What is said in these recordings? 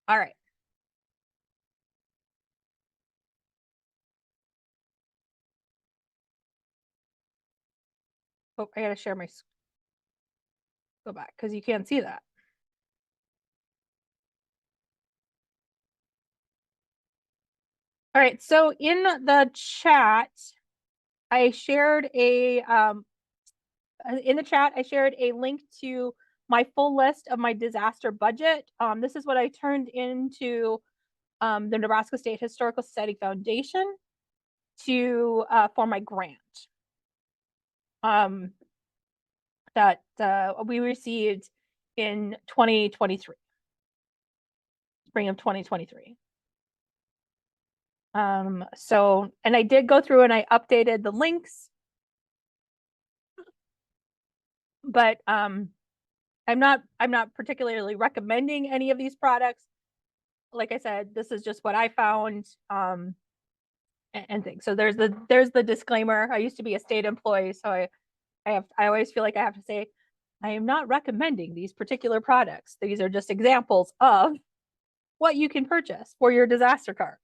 All right. Oh, I gotta share my, go back because you can't see that. All right, so in the chat, I shared a link to my full list of my disaster budget. This is what I turned into the Nebraska State Historical Society Foundation to for my grant that we received in 2023, spring of 2023. So, and I did go through and I updated the links, but I'm not particularly recommending any of these products. Like I said, this is just what I found and things. So there's the disclaimer. I used to be a state employee, so I always feel like I have to say I am not recommending these particular products. These are just examples of what you can purchase for your disaster card.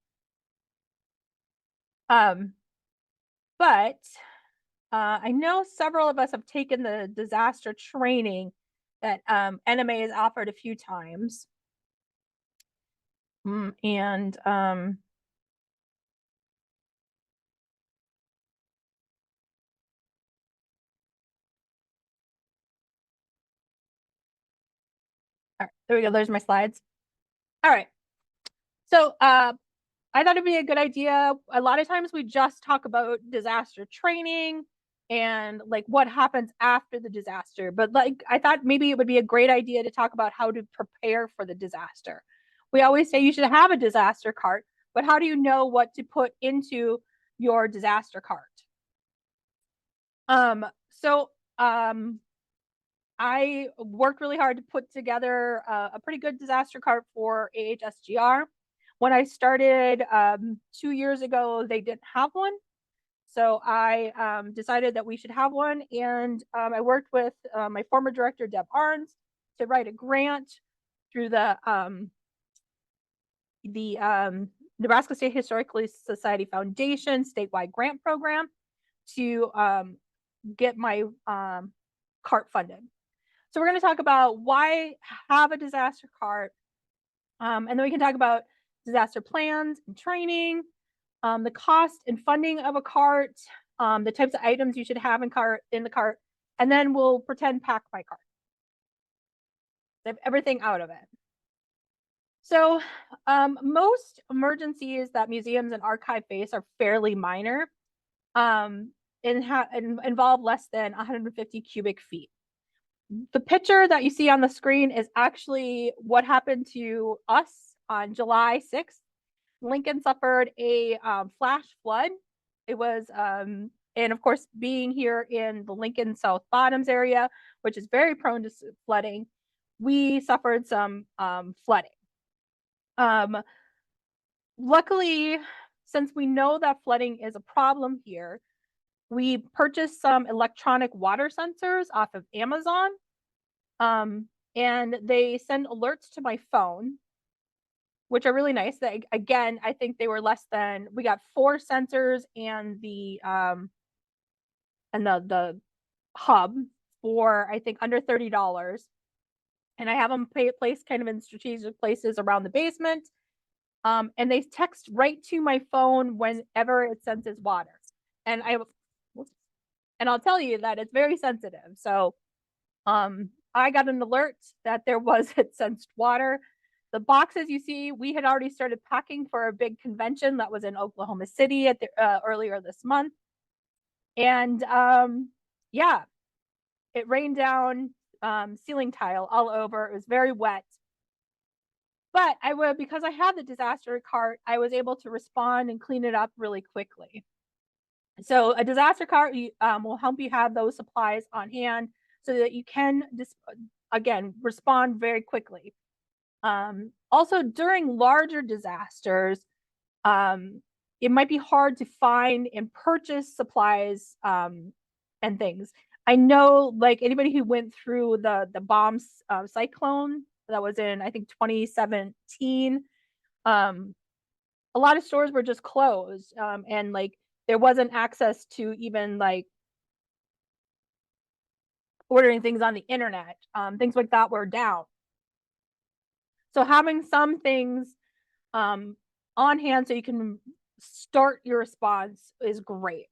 But I know several of us have taken the disaster training that NMA has offered a few times. And all right, there we go. There's my slides. All right. So I thought it'd be a good idea. A lot of times we just talk about disaster training and like what happens after the disaster. But like I thought maybe it would be a great idea to talk about how to prepare for the disaster. We always say you should have a disaster cart, but how do you know what to put into your disaster cart? So I worked really hard to put together a pretty good disaster cart for AHSGR. When I started 2 years ago, they didn't have one. So I decided that we should have one. And I worked with my former director, Deb Arns, to write a grant through the Nebraska State Historical Society Foundation statewide grant program to get my cart funded. So we're going to talk about why have a disaster cart, and then we can talk about disaster plans and training, the cost and funding of a cart, the types of items you should have in the cart, and then we'll pretend pack my cart. I have everything out of it. So most emergencies that museums and archive face are fairly minor and involve less than 150 cubic feet. The picture that you see on the screen is actually what happened to us on July 6th. Lincoln suffered a flash flood. It was, and of course, being here in the Lincoln South Bottoms area, which is very prone to flooding, we suffered some flooding. Luckily, since we know that flooding is a problem here, we purchased some electronic water sensors off of Amazon, and they send alerts to my phone, which are really nice. Again, I think they were less than, we got 4 sensors and the hub for, I think, under $30. And I have them placed kind of in strategic places around the basement. And they text right to my phone whenever it senses water. And I'll tell you that it's very sensitive. So I got an alert that there was, it sensed water. The boxes you see, we had already started packing for a big convention that was in Oklahoma City at the earlier this month. And yeah, it rained down ceiling tile all over. It was very wet. But because I had the disaster cart, I was able to respond and clean it up really quickly. So a disaster cart will help you have those supplies on hand so that you can again respond very quickly. Also, during larger disasters, it might be hard to find and purchase supplies and things. I know, like anybody who went through the bomb cyclone that was in, I think, 2017. A lot of stores were just closed, and like there wasn't access to even like ordering things on the internet. Things like that were down. So having some things on hand so you can start your response is great.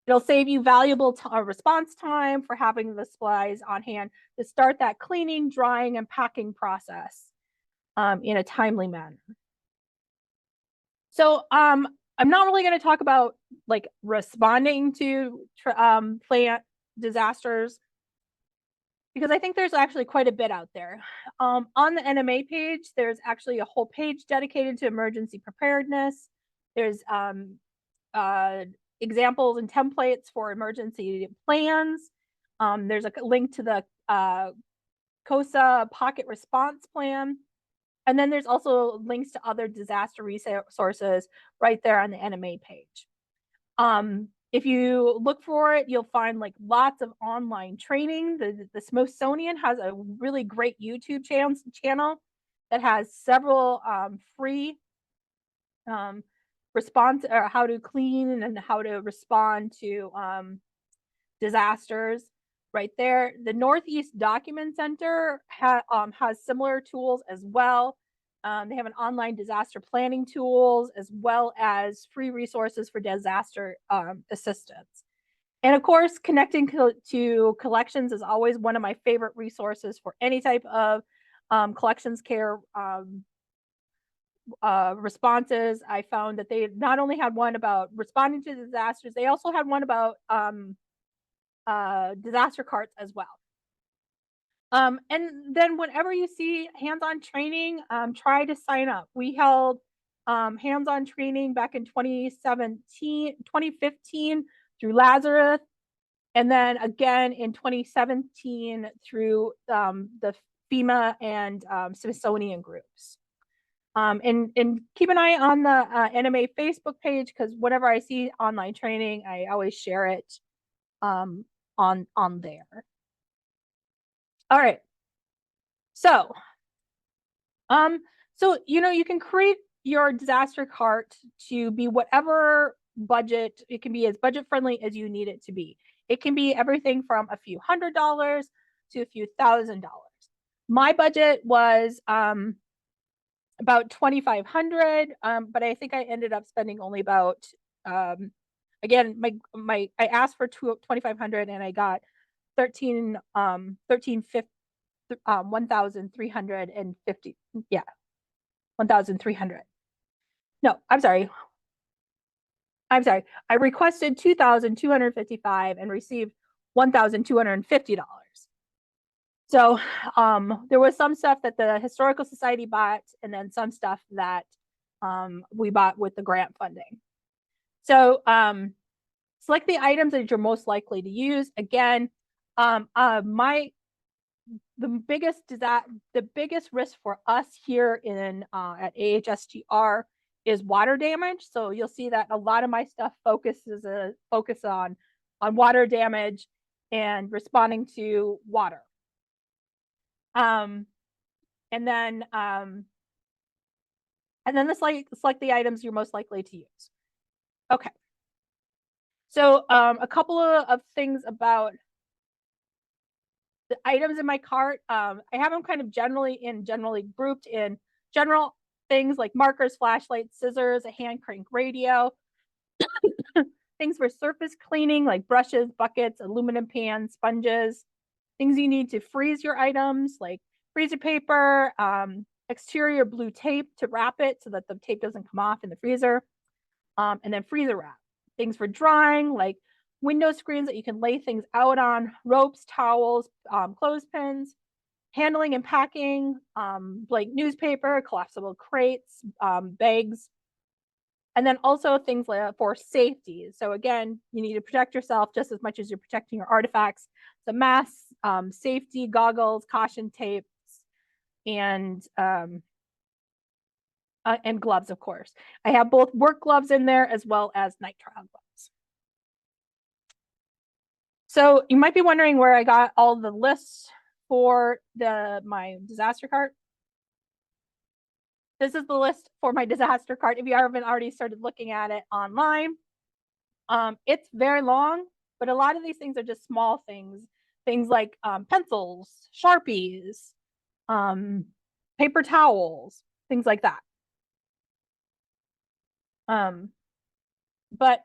It'll save you valuable response time for having the supplies on hand to start that cleaning, drying, and packing process in a timely manner. So I'm not really going to talk about like responding to plant disasters, because I think there's actually quite a bit out there. On the NMA page, there's actually a whole page dedicated to emergency preparedness. There's examples and templates for emergency plans. There's a link to the COSA pocket response plan. And then there's also links to other disaster resources right there on the NMA page. If you look for it, you'll find like lots of online training. The Smithsonian has a really great YouTube channel that has several free response, or how to clean and how to respond to disasters right there. The Northeast Document Center has similar tools as well. They have an online disaster planning tools as well as free resources for disaster assistance. And of course, connecting to collections is always one of my favorite resources for any type of collections care responses. I found that they not only had one about responding to disasters, they also had one about disaster carts as well. And then whenever you see hands-on training, try to sign up. We held hands-on training back in 2015 through Lazarus, and then again in 2017 through the FEMA and Smithsonian groups. And keep an eye on the NMA Facebook page, because whenever I see online training, I always share it on there. All right. So, you can create your disaster cart to be whatever budget. It can be as budget friendly as you need it to be. It can be everything from a few $100s to a few $1,000s. My budget was about $2,500, but I think I ended up spending only about again, I asked for $2,500 and I got 1,350. Yeah, 1,300. No, I'm sorry. I requested $2,255 and received $1,250. So there was some stuff that the Historical Society bought, and then some stuff that we bought with the grant funding. So select the items that you're most likely to use. Again, the biggest risk for us here at AHSGR is water damage. So you'll see that a lot of my stuff focus on water damage and responding to water. And then select the items you're most likely to use. Okay. So a couple of things about the items in my cart. I have them kind of generally grouped in general things like markers, flashlights, scissors, a hand crank radio, things for surface cleaning like brushes, buckets, aluminum pans, sponges, things you need to freeze your items like freezer paper, exterior blue tape to wrap it so that the tape doesn't come off in the freezer, and then freezer wrap. Things for drying like window screens that you can lay things out on, ropes, towels, clothespins, handling and packing, blank newspaper, collapsible crates, bags, and then also things for safety. So again, you need to protect yourself just as much as you're protecting your artifacts. The masks, safety goggles, caution tapes, and gloves, of course. I have both work gloves in there as well as nitrile gloves. So you might be wondering where I got all the lists for my disaster cart. This is the list for my disaster cart if you haven't already started looking at it online. It's very long, but a lot of these things are just small things like pencils, Sharpies, paper towels, things like that. But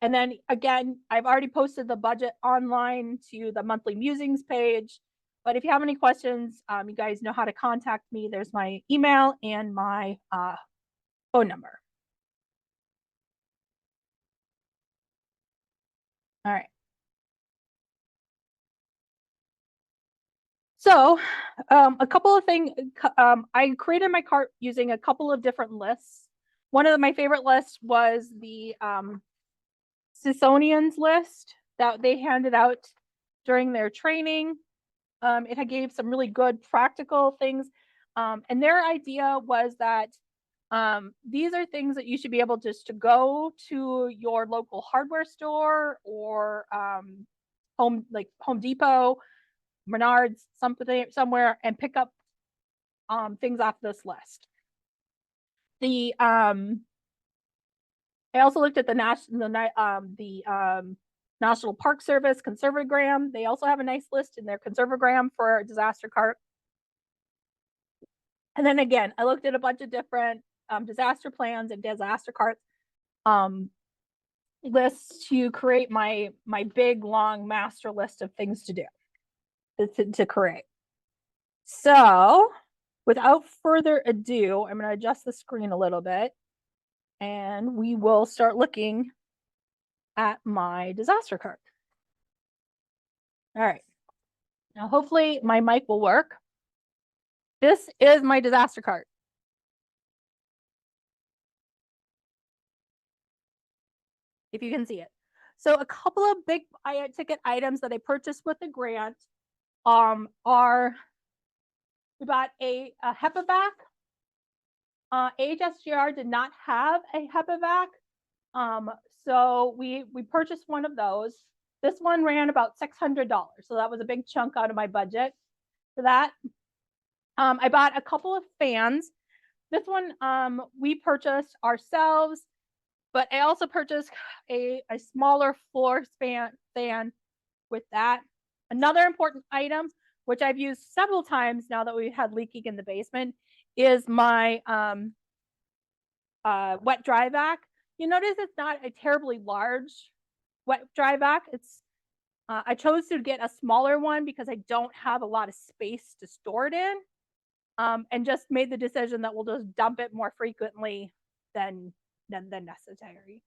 and then again, I've already posted the budget online to the monthly musings page. But if you have any questions, you guys know how to contact me. There's my email and my phone number. All right. So a couple of things, I created my cart using a couple of different lists. One of my favorite lists was the Smithsonian's list that they handed out during their training. It gave some really good practical things. And their idea was that these are things that you should be able just to go to your local hardware store or Home Depot, Menards, somewhere, and pick up things off this list. I also looked at the National Park Service Conservagram. They also have a nice list in their Conservagram for a disaster cart. And then again, I looked at a bunch of different disaster plans and disaster carts lists to create my big long master list of things to do to create. So without further ado, I'm going to adjust the screen a little bit and we will start looking at my disaster cart. All right. Now, hopefully my mic will work. This is my disaster cart. If you can see it. So a couple of big ticket items that I purchased with the grant are, we bought a HEPA vac. AHSGR did not have a HEPA vac. So we purchased one of those. This one ran about $600. So that was a big chunk out of my budget for that. I bought a couple of fans. This one we purchased ourselves, but I also purchased a smaller floor fan with that. Another important item, which I've used several times now that we've had leaking in the basement, is my wet dry vac. You notice it's not a terribly large wet dry vac. It's I chose to get a smaller one because I don't have a lot of space to store it in, and just made the decision that we'll just dump it more frequently than necessary.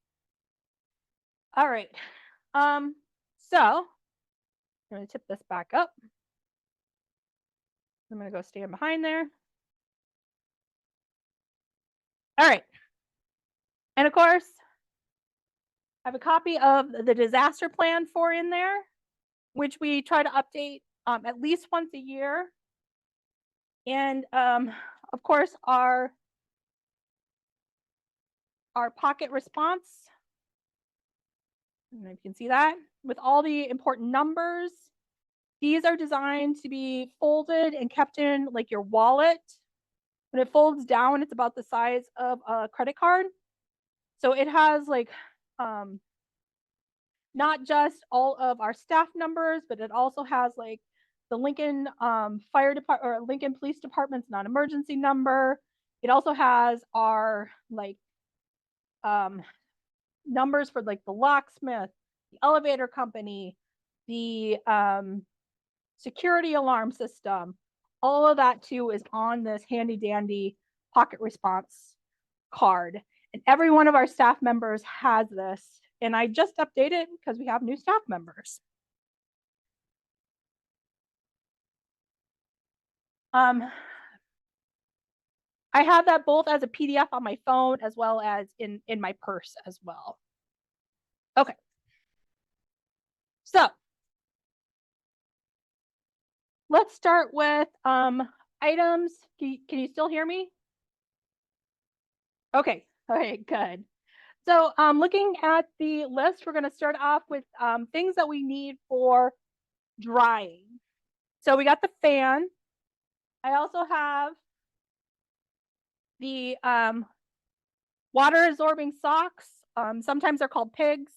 All right. So I'm going to tip this back up. I'm going to go stand behind there. All right. And of course, I have a copy of the disaster plan for in there, which we try to update at least once a year. And of course, our pocket response. I don't know if you can see that with all the important numbers. These are designed to be folded and kept in like your wallet. When it folds down, it's about the size of a credit card. So it has like not just all of our staff numbers, but it also has like the Lincoln Fire Department or Lincoln Police Department's non-emergency number. It also has our like numbers for like the locksmith, the elevator company, the security alarm system. All of that too is on this handy dandy pocket response card. And every one of our staff members has this. And I just updated because we have new staff members. I have that both as a PDF on my phone as well as in my purse as well. Okay. So let's start with items. Can you still hear me? Okay. All right, good. So looking at the list, we're going to start off with things that we need for drying. So we got the fan. I also have the water absorbing socks. Sometimes they're called pigs.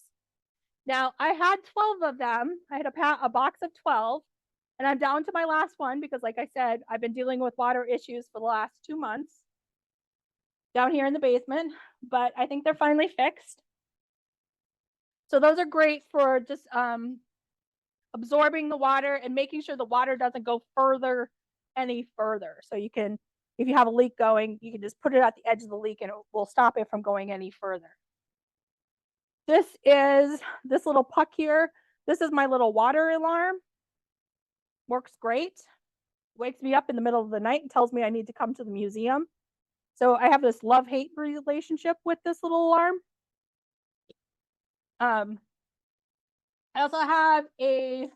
Now I had 12 of them. I had a box of 12, and I'm down to my last one because, like I said, I've been dealing with water issues for the last 2 months down here in the basement, but I think they're finally fixed. So those are great for just absorbing the water and making sure the water doesn't go any further. So you can, if you have a leak going, you can just put it at the edge of the leak and it will stop it from going any further. This is this little puck here. This is my little water alarm. Works great. Wakes me up in the middle of the night and tells me I need to come to the museum. So I have this love-hate relationship with this little alarm. I also have a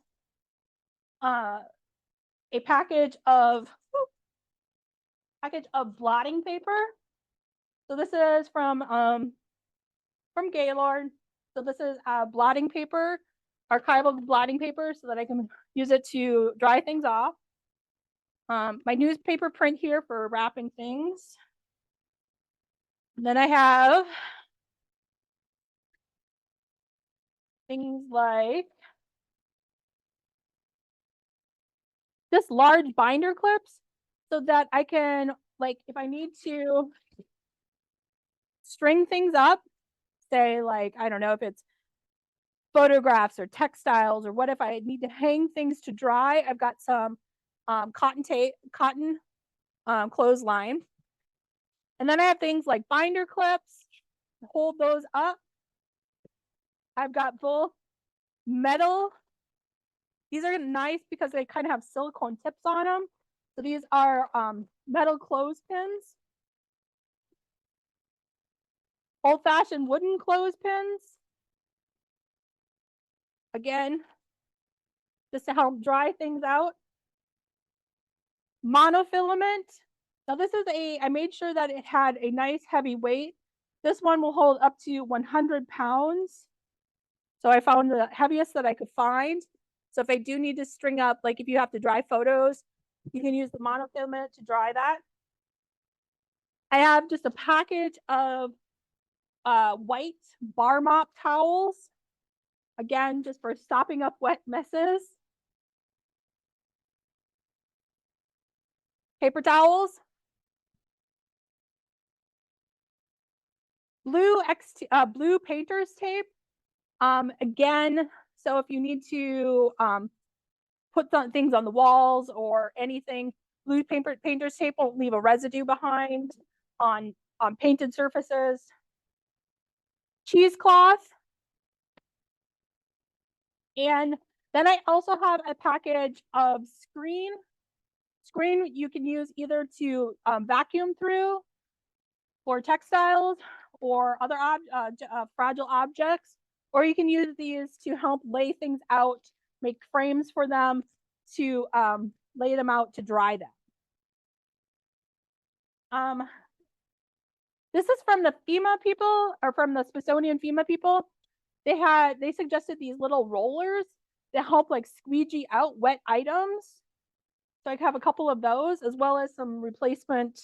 package of blotting paper. So this is from Gaylord. So this is blotting paper, archival blotting paper, so that I can use it to dry things off. My newspaper print here for wrapping things. And then I have things like this large binder clips so that I can, like, if I need to string things up, say, like, I don't know if it's photographs or textiles, or what if I need to hang things to dry, I've got some cotton clothesline. And then I have things like binder clips, hold those up. I've got both metal. These are nice because they kind of have silicone tips on them. So these are metal clothespins. Old-fashioned wooden clothespins. Again, just to help dry things out. Monofilament. Now this is I made sure that it had a nice heavy weight. This one will hold up to 100 pounds. So I found the heaviest that I could find. So if I do need to string up, like if you have to dry photos, you can use the monofilament to dry that. I have just a package of white bar mop towels. Again, just for stopping up wet messes. Paper towels. Blue painter's tape. Again, so if you need to put things on the walls or anything, blue painter's tape won't leave a residue behind on painted surfaces. Cheesecloth. And then I also have a package of screen. Screen you can use either to vacuum through for textiles or other fragile objects, or you can use these to help lay things out, make frames for them, to lay them out to dry them. This is from the FEMA people, or from the Smithsonian FEMA people. They suggested these little rollers that help like squeegee out wet items. So I have a couple of those, as well as some replacement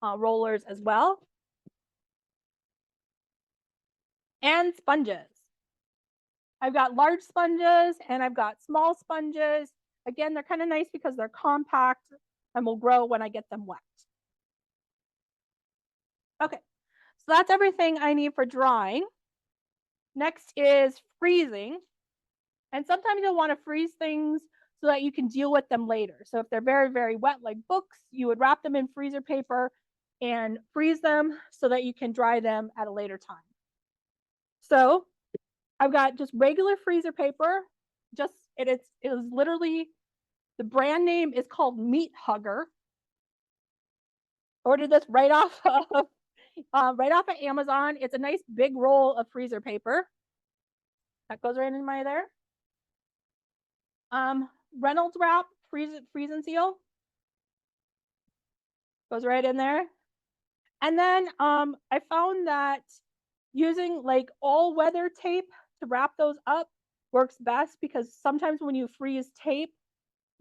rollers as well. And sponges. I've got large sponges and I've got small sponges. Again, they're kind of nice because they're compact and will grow when I get them wet. Okay, so that's everything I need for drying. Next is freezing. And sometimes you'll want to freeze things so that you can deal with them later. So if they're very, very wet, like books, you would wrap them in freezer paper and freeze them so that you can dry them at a later time. So I've got just regular freezer paper. It is literally, the brand name is called Meat Hugger. Ordered this right off of Amazon. It's a nice big roll of freezer paper. That goes right in my there. Reynolds wrap, freeze and seal. Goes right in there. And then I found that using like all weather tape to wrap those up works best, because sometimes when you freeze tape,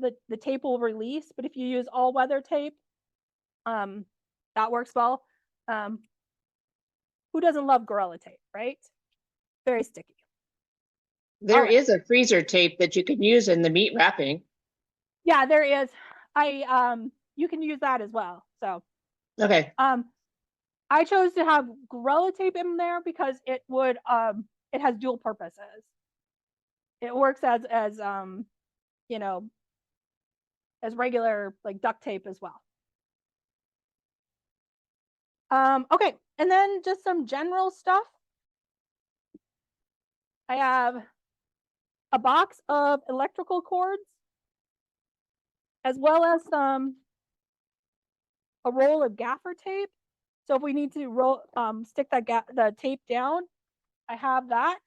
the tape will release, but if you use all weather tape, that works well. Who doesn't love Gorilla Tape, right? Very sticky. There is a freezer tape that you can use in the meat wrapping. Yeah, there is. You can use that as well. So okay. I chose to have Gorilla Tape in there because it would it has dual purposes. It works as you know, as regular like duct tape as well. Okay, and then just some general stuff. I have a box of electrical cords, as well as a roll of gaffer tape. So if we need to roll stick the tape down, I have that.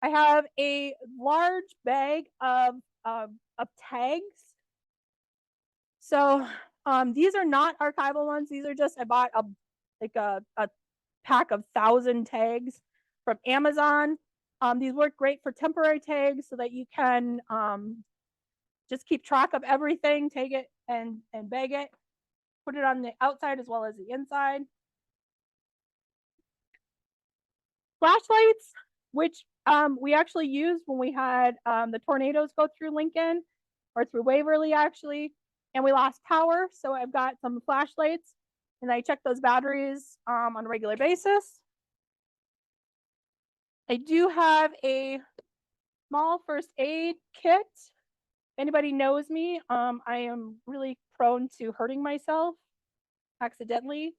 I have a large bag of tags. So these are not archival ones. These are just, I bought a pack of 1,000 tags from Amazon. These work great for temporary tags so that you can just keep track of everything, take it and bag it, put it on the outside as well as the inside. Flashlights, which we actually used when we had the tornadoes go through Lincoln, or through Waverly actually, and we lost power. So I've got some flashlights, and I check those batteries on a regular basis. I do have a small first aid kit. If anybody knows me, I am really prone to hurting myself accidentally.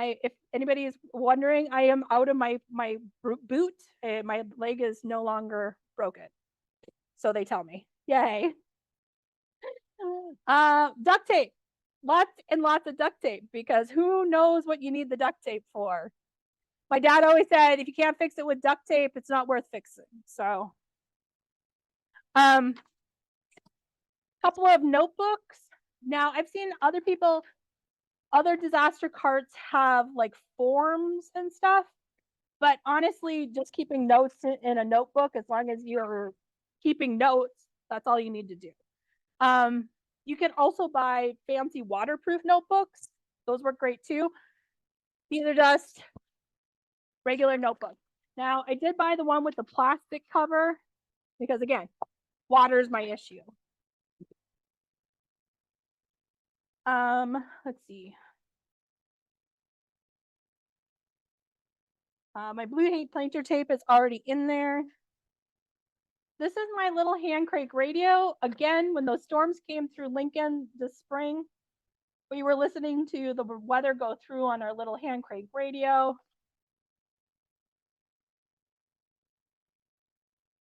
If anybody is wondering, I am out of my boot. My leg is no longer broken. So they tell me. Yay. Duct tape. Lots and lots of duct tape, because who knows what you need the duct tape for. My dad always said, if you can't fix it with duct tape, it's not worth fixing. So couple of notebooks. Now I've seen other people, other disaster carts have like forms and stuff, but honestly, just keeping notes in a notebook, as long as you're keeping notes, that's all you need to do. You can also buy fancy waterproof notebooks. Those work great too. These are just regular notebooks. Now, I did buy the one with the plastic cover because, again, water is my issue. Let's see. My blue painter tape is already in there. This is my little hand crank radio. Again, when those storms came through Lincoln this spring, we were listening to the weather go through on our little hand crank radio.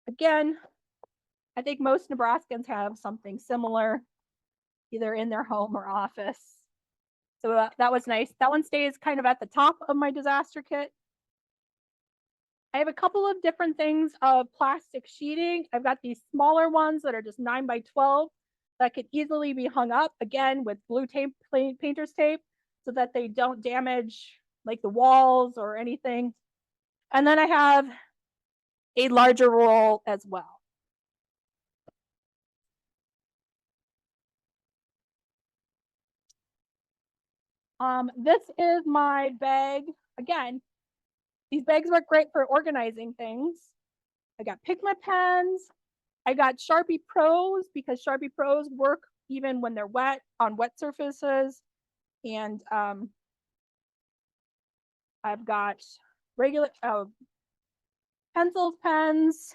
Again, I think most Nebraskans have something similar, either in their home or office. So that was nice. That one stays kind of at the top of my disaster kit. I have a couple of different things of plastic sheeting. I've got these smaller ones that are just 9 by 12 that could easily be hung up, again, with blue tape, painter's tape, so that they don't damage like the walls or anything. And then I have a larger roll as well. This is my bag. Again, these bags work great for organizing things. I got Pigma pens. I got Sharpie Pros, because Sharpie Pros work even when they're wet on wet surfaces. And I've got regular pencils, pens,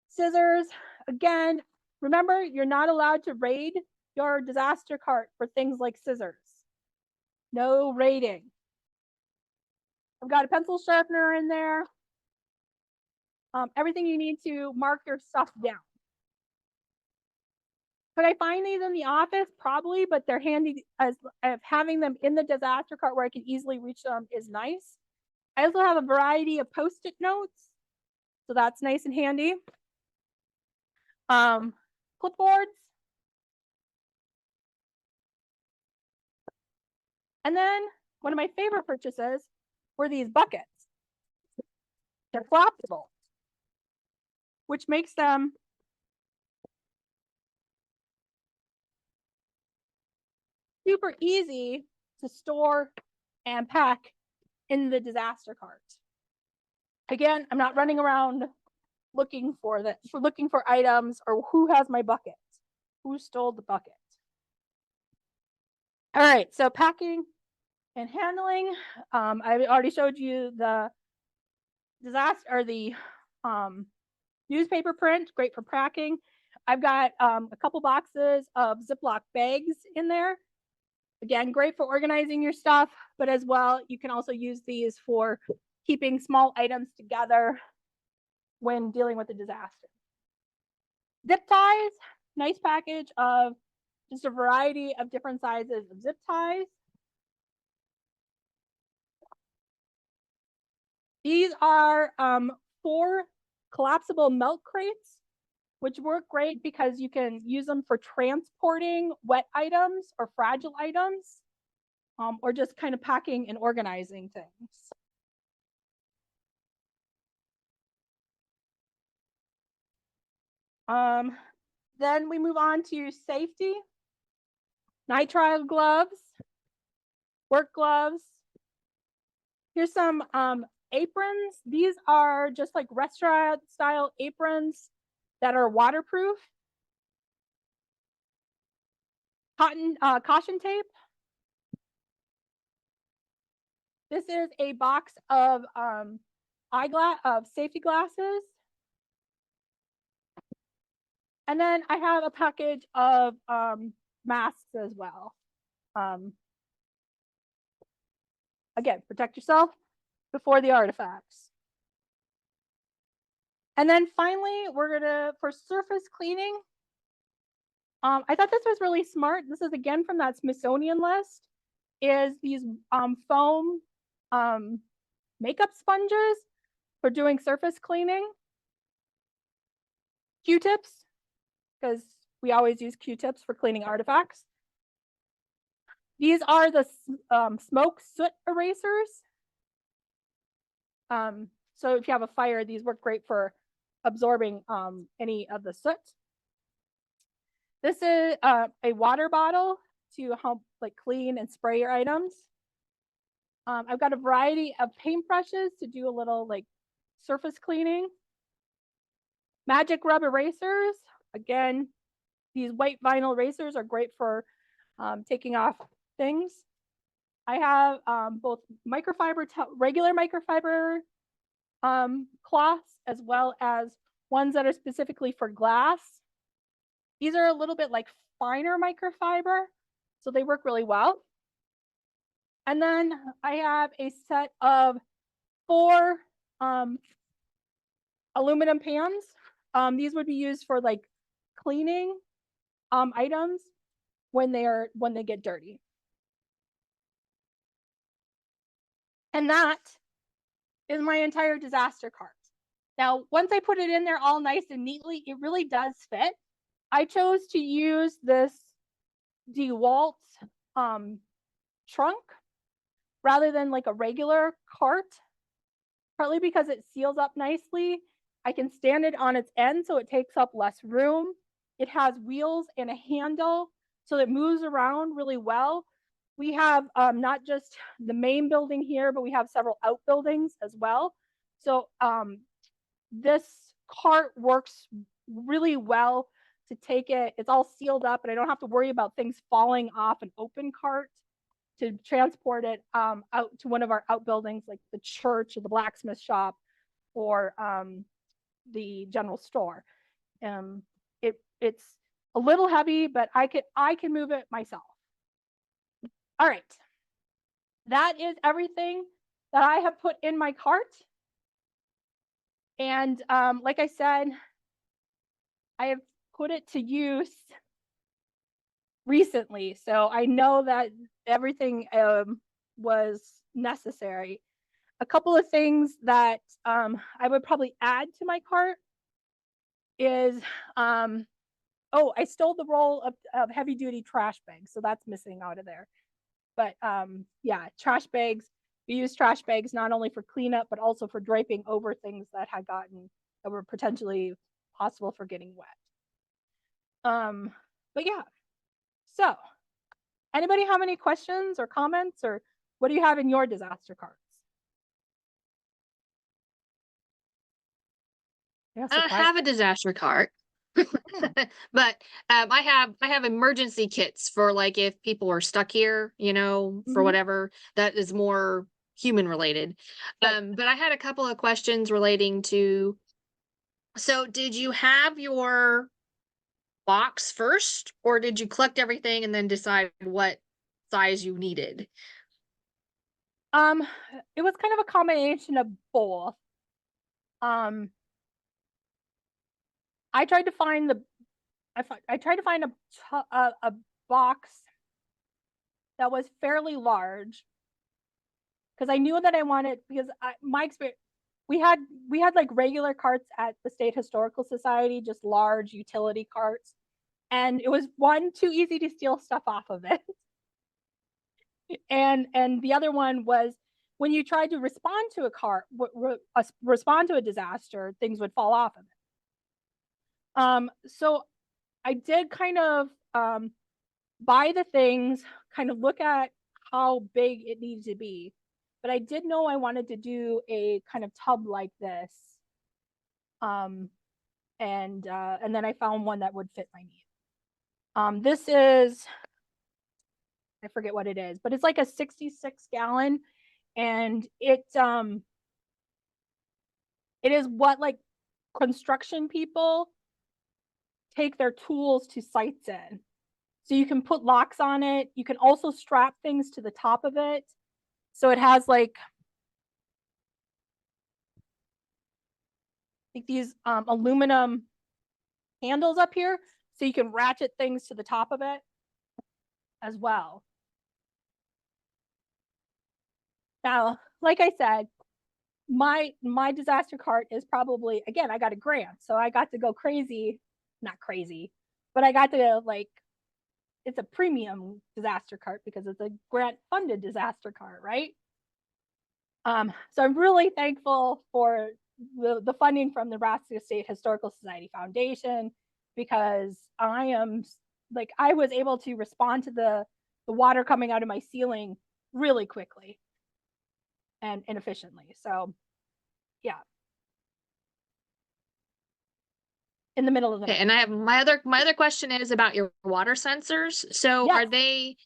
scissors. Again, remember, you're not allowed to raid your disaster cart for things like scissors. No raiding. I've got a pencil sharpener in there. Everything you need to mark your stuff down. Could I find these in the office? Probably, but they're handy as having them in the disaster cart where I can easily reach them is nice. I also have a variety of Post-it notes, so that's nice and handy. Clipboards. And then one of my favorite purchases were these buckets. They're collapsible, which makes them super easy to store and pack in the disaster cart. Again, I'm not running around looking for items or who has my bucket, who stole the bucket. All right, so packing and handling. I already showed you the disaster or the newspaper print, great for packing. I've got a couple boxes of Ziploc bags in there. Again, great for organizing your stuff, but as well, you can also use these for keeping small items together when dealing with a disaster. Zip ties, nice package of just a variety of different sizes of zip ties. These are 4 collapsible milk crates, which work great because you can use them for transporting wet items or fragile items, or just kind of packing and organizing things. Then we move on to safety. Nitrile gloves, work gloves. Here's some aprons. These are just like restaurant style aprons that are waterproof. Caution tape. This is a box of safety glasses. And then I have a package of masks as well. Again, protect yourself before the artifacts. And then finally, we're gonna, for surface cleaning, I thought this was really smart. This is again from that Smithsonian list, is these foam makeup sponges for doing surface cleaning. Q-tips, because we always use Q-tips for cleaning artifacts. These are the smoke soot erasers. So if you have a fire, these work great for absorbing any of the soot. This is a water bottle to help like clean and spray your items. I've got a variety of paintbrushes to do a little like surface cleaning. Magic rub erasers. Again, these white vinyl erasers are great for taking off things. I have both microfiber, regular microfiber cloths, as well as ones that are specifically for glass. These are a little bit like finer microfiber, so they work really well. And then I have a set of 4 aluminum pans. These would be used for like cleaning items when they get dirty. And that is my entire disaster cart. Now, once I put it in there all nice and neatly, it really does fit. I chose to use this DeWalt trunk rather than like a regular cart, partly because it seals up nicely. I can stand it on its end so it takes up less room. It has wheels and a handle, so it moves around really well. We have not just the main building here, but we have several outbuildings as well. So this cart works really well to take it. It's all sealed up, and I don't have to worry about things falling off an open cart to transport it out to one of our outbuildings, like the church or the blacksmith shop or the general store. It's a little heavy, but I can move it myself. All right, that is everything that I have put in my cart. And like I said, I have put it to use recently, so I know that everything was necessary. A couple of things that I would probably add to my cart is, oh, I stole the roll of heavy duty trash bags, so that's missing out of there. But yeah, trash bags. We use trash bags not only for cleanup, but also for draping over things that were potentially possible for getting wet. But yeah. So, anybody have any questions or comments, or what do you have in your disaster cards? Yeah, so I don't quiet. have a disaster cart. But I have emergency kits for like if people are stuck here, you know, for Mhm. whatever that is more human related. Right. But I had a couple of questions relating to, so did you have your box first, or did you collect everything and then decide what size you needed? Um, it was kind of a combination of both. Um, I tried to find the I tried to find a box that was fairly large because I knew that I wanted, because my experience, we had like regular carts at the State Historical Society, just large utility carts, and it was one, too easy to steal stuff off of it. And the other one was when you tried to respond to a respond to a disaster, things would fall off of it. So I did kind of buy the things, kind of look at how big it needs to be, but I did know I wanted to do a kind of tub like this. Um, and then I found one that would fit my need. This is, I forget what it is, but it's like a 66 gallon, and it is what like construction people take their tools to sites in. So you can put locks on it. You can also strap things to the top of it. So it has like these aluminum handles up here, so you can ratchet things to the top of it as well. Now, like I said, my disaster cart is probably, again, I got a grant, so I got to go crazy, not crazy, but I got to like, it's a premium disaster cart because it's a grant funded disaster cart, right? So I'm really thankful for the funding from the Nebraska State Historical Society Foundation, because I was able to respond to the water coming out of my ceiling really quickly and efficiently. So yeah, in the middle of the Okay, night. and I have my other question is about your water sensors. So Yes. are they,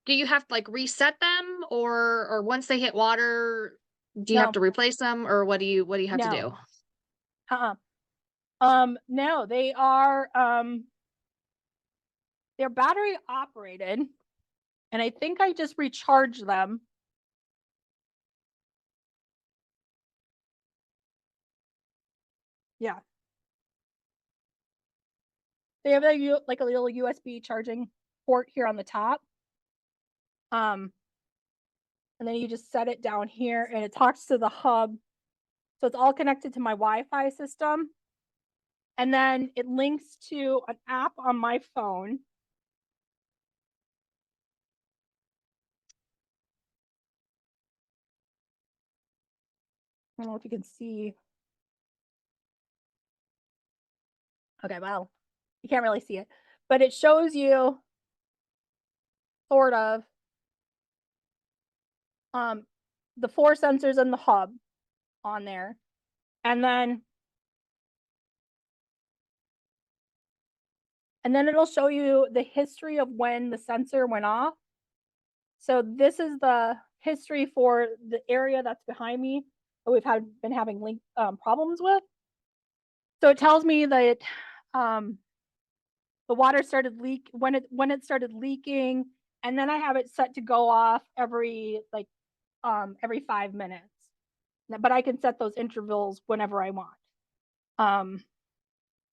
do you have to like reset them, or once they hit water, do you have No. to replace them, or what do you have to No. do? No, they're battery operated, and I think I just recharge them. Yeah. They have like a little USB charging port here on the top. And then you just set it down here and it talks to the hub. So it's all connected to my Wi-Fi system. And then it links to an app on my phone. I don't know if you can see. Okay, well, you can't really see it, but it shows you sort of um the 4 sensors in the hub on there. And then it'll show you the history of when the sensor went off. So this is the history for the area that's behind me that we've been having link problems with. So it tells me that the water started when it started leaking, and then I have it set to go off every 5 minutes. But I can set those intervals whenever I want.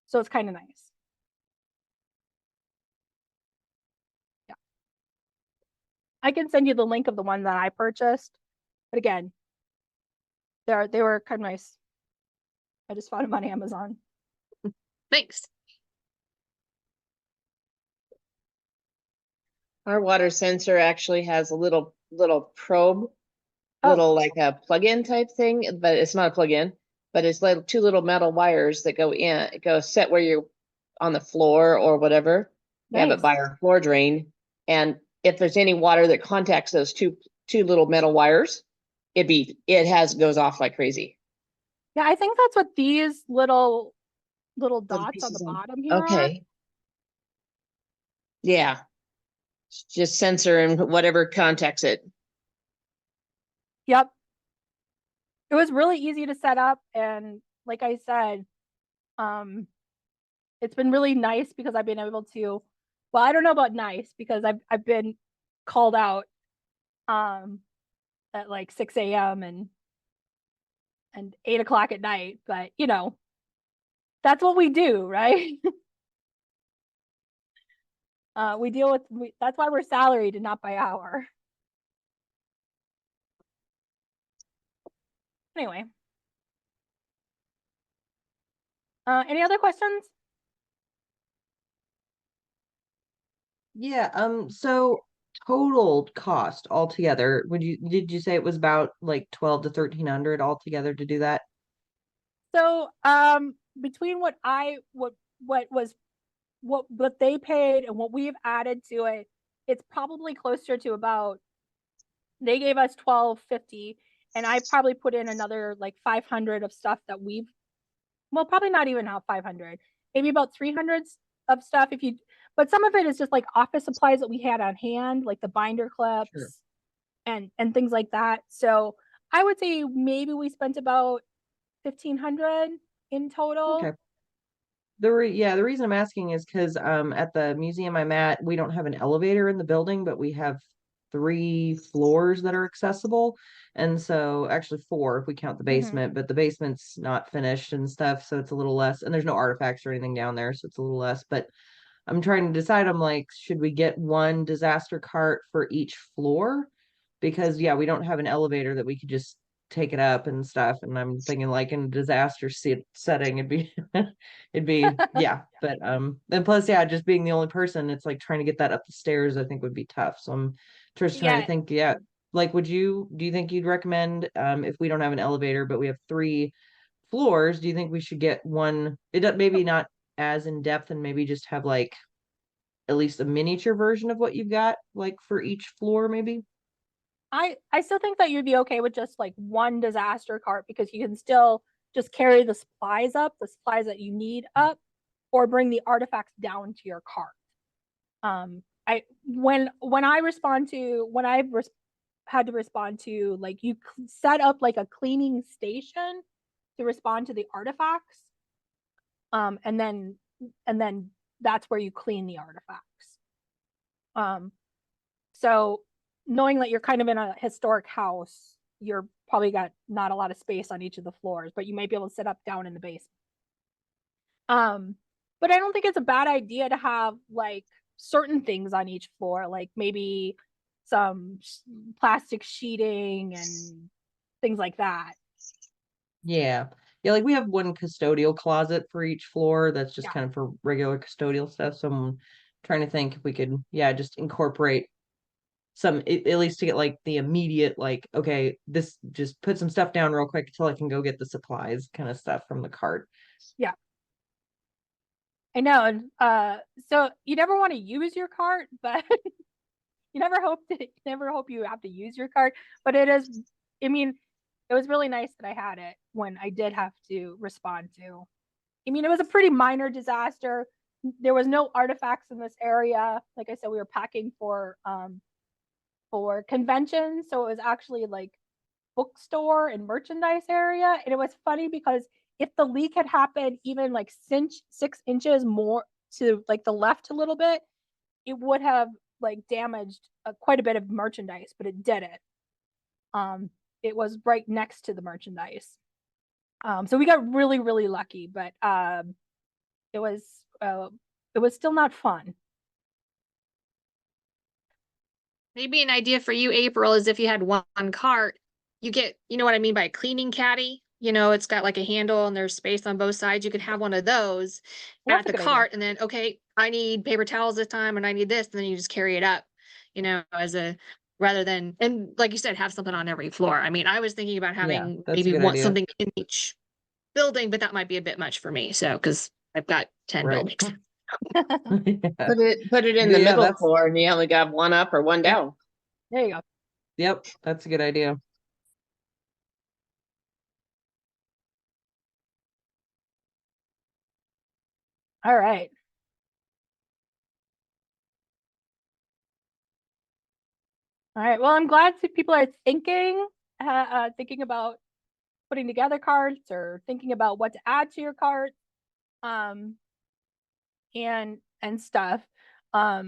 So it's kind of nice. Yeah. I can send you the link of the one that I purchased. But again, they were kind of nice. I just found them on Amazon. Thanks. Our water sensor actually has a little probe, Oh. like a plug-in type thing, but it's not a plug-in, but it's like two little metal wires that go set where you're on the floor or whatever. We have Nice. it by our floor drain. And if there's any water that contacts those two little metal wires, goes off like crazy. Yeah, I think that's what these little dots on the pieces on- bottom here are. Okay. Yeah. Just sensor and whatever contacts it. Yep. It was really easy to set up, and like I said, it's been really nice because I've been able to, well, I don't know about nice because I've been called out at like 6 a.m. and 8 o'clock at night, but you know, that's what we do, right? We deal with, that's why we're salaried and not by hour. Anyway. Any other questions? Yeah, so total cost altogether, did you say it was about like 12 to 1300 altogether to do that? So, between what they paid and what we've added to it, it's probably closer to about, they gave us $12.50, and I probably put in another like 500 of stuff that well, probably not even how 500, maybe about 300 of stuff but some of it is just like office supplies that we had on hand, like the binder clips. Sure. and things like that. So I would say maybe we spent about 1,500 in total. Okay. The reason I'm asking is because at the museum I'm at, we don't have an elevator in the building, but we have 3 floors that are accessible. And so actually 4 if we count the basement, but the basement's not finished and stuff, so it's a little less, and there's no artifacts or anything down there, so it's a little less. But I'm trying to decide, I'm like, should we get one disaster cart for each floor? Because yeah, we don't have an elevator that we could just take it up and stuff. And I'm thinking like in a disaster setting, it'd be, yeah. But and plus, yeah, just being the only person, it's like trying to get that up the stairs, I think would be tough. So I'm just trying to think, yeah, like, do you think you'd recommend, if we don't have an elevator, but we have 3 floors, do you think we should get one, maybe not as in depth, and maybe just have like at least a miniature version of what you've got like for each floor maybe? I still think that you'd be okay with just like one disaster cart, because you can still just carry the supplies that you need up, or bring the artifacts down to your cart. When I've had to respond to, like, you set up like a cleaning station to respond to the artifacts, and then that's where you clean the artifacts. So knowing that you're kind of in a historic house, you're probably got not a lot of space on each of the floors, but you might be able to sit up down in the basement. But I don't think it's a bad idea to have like certain things on each floor, like maybe some plastic sheeting and things like that. Yeah, like we have one custodial closet for each floor that's just Yeah. kind of for regular custodial stuff, so I'm trying to think if we could, yeah, just incorporate some, at least to get like the immediate, like, okay, this, just put some stuff down real quick until I can go get the supplies kind of stuff from the cart. Yeah, I know. And so you never want to use your cart, but you never hope you have to use your cart. But it was really nice that I had it when I did have to respond to. It was a pretty minor disaster. There was no artifacts in this area. Like I said, we were packing for conventions, so it was actually like bookstore and merchandise area. And it was funny because if the leak had happened even like 6 inches more to like the left a little bit, it would have like damaged quite a bit of merchandise, but it didn't. It was right next to the merchandise. So we got really, really lucky, but it was still not fun. Maybe an idea for you, April, is if you had one cart, you get, you know what I mean by a cleaning caddy? you know, it's got like a handle and there's space on both sides. You could have one of those Well, at that's a the good idea. cart and then, okay, I need paper towels this time and I need this, and then you just carry it up, you know, as a, rather than, and like you said, have something on every floor. I mean, I was thinking about having that's a maybe good one idea. something in each building, but that might be a bit much for me. So, because I've got 10 Right. buildings. Yeah. Put it in the Yeah, middle that's- floor and you only got one up or one down. There you go. Yep, that's a good idea. All right. All right. Well, I'm glad that people are thinking about putting together carts or thinking about what to add to your cart, and stuff. I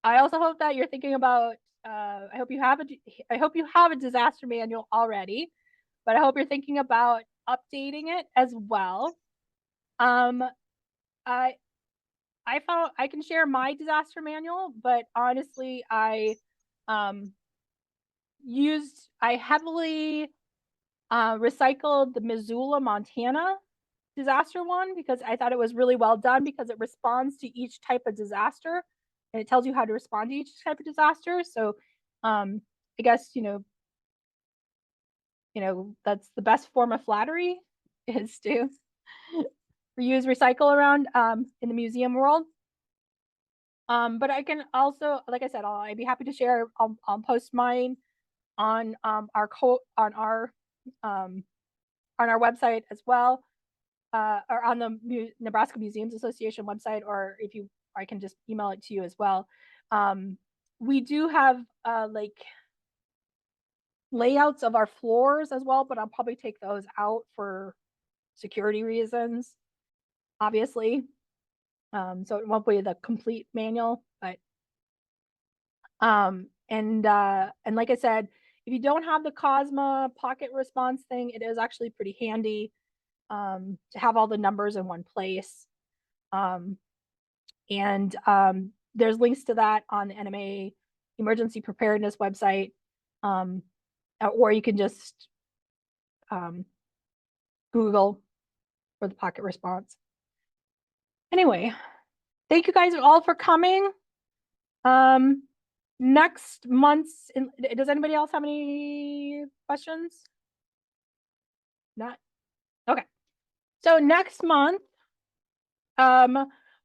also hope that you're thinking about. I hope you have a disaster manual already, but I hope you're thinking about updating it as well. I found I can share my disaster manual, but honestly, I heavily recycled the Missoula, Montana disaster one because I thought it was really well done because it responds to each type of disaster and it tells you how to respond to each type of disaster. So I guess, that's the best form of flattery is to reuse, recycle around in the museum world. But I can also, like I said, I'd be happy to share. I'll post mine on on our website as well, or on the Nebraska Museums Association website, or I can just email it to you as well. We do have like layouts of our floors as well, but I'll probably take those out for security reasons, obviously. So it won't be the complete manual, but and like I said, if you don't have the Cosma pocket response thing, it is actually pretty handy to have all the numbers in one place. And there's links to that on the NMA emergency preparedness website, or you can just Google for the pocket response. Anyway, thank you guys all for coming. Next month's, does anybody else have any questions? Not? Okay. So next month,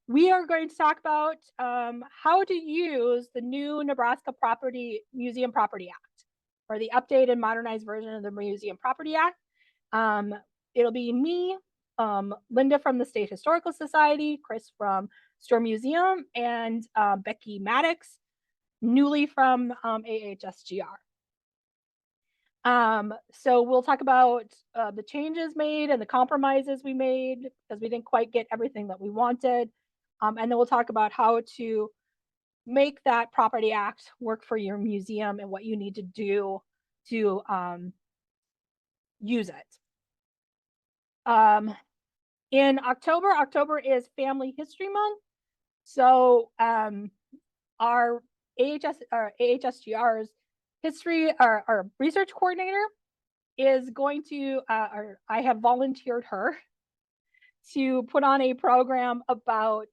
we are going to talk about how to use the new Nebraska Museum Property Act, or the updated modernized version of the Museum Property Act. It'll be me, Linda from the State Historical Society, Chris from Store Museum, and Becky Maddox, newly from AHSGR. So we'll talk about the changes made and the compromises we made because we didn't quite get everything that we wanted. And then we'll talk about how to make that Property Act work for your museum and what you need to do to use it. In October is Family History Month. So our AHSGR's history, our research coordinator is going to, I have volunteered her to put on a program about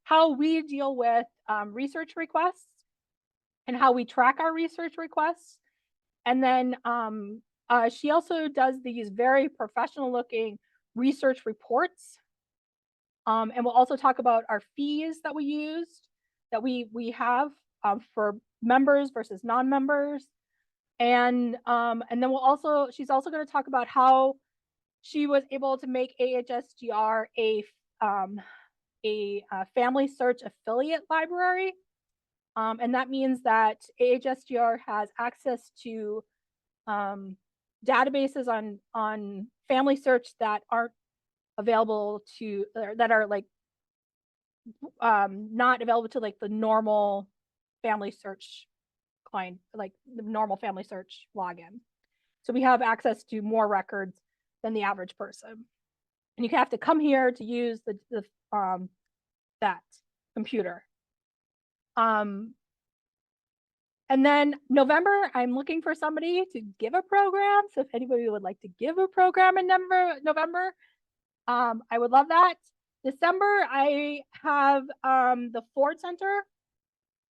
how we deal with research requests and how we track our research requests. And then she also does these very professional looking research reports. And we'll also talk about our fees that we used, that we have for members versus non-members. And then she's also going to talk about how she was able to make AHSGR a family search affiliate library. And that means that AHSGR has access to databases on family search that aren't available to, that are like not available to like the normal family search client, like the normal family search login. So we have access to more records than the average person. And you have to come here to use that computer. And then November, I'm looking for somebody to give a program. So if anybody would like to give a program in November, I would love that. December, I have the Ford Center,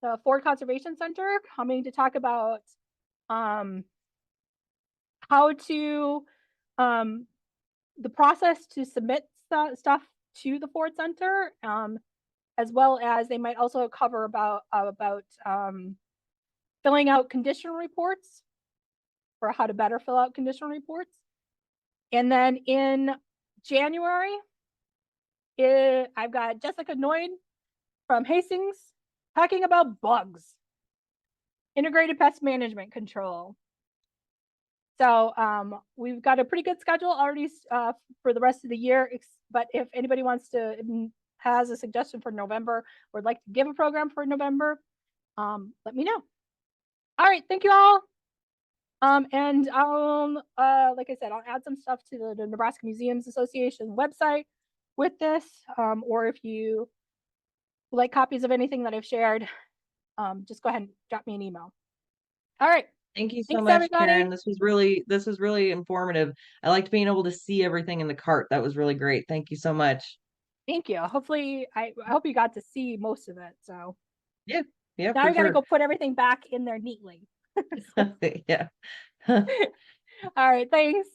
the Ford Conservation Center, coming to talk about how to the process to submit stuff to the Ford Center, as well as they might also cover about filling out condition reports, or how to better fill out condition reports. And then in January, I've got Jessica Noyd from Hastings talking about bugs, integrated pest management control. So we've got a pretty good schedule already for the rest of the year. But if anybody wants to, has a suggestion for November, or would like to give a program for November, let me know. All right, thank you all. And like I said, I'll add some stuff to the Nebraska Museums Association website with this, or if you like copies of anything that I've shared, just go ahead and drop me an email. All right. Thank you so Thanks, much, everybody. Karen. This was really informative. I liked being able to see everything in the cart. That was really great. Thank you so much. Thank you. Hopefully, I hope you got to see most of it. So Yeah, now for I got to sure. go put everything back in there neatly. Yeah. All right. Thanks.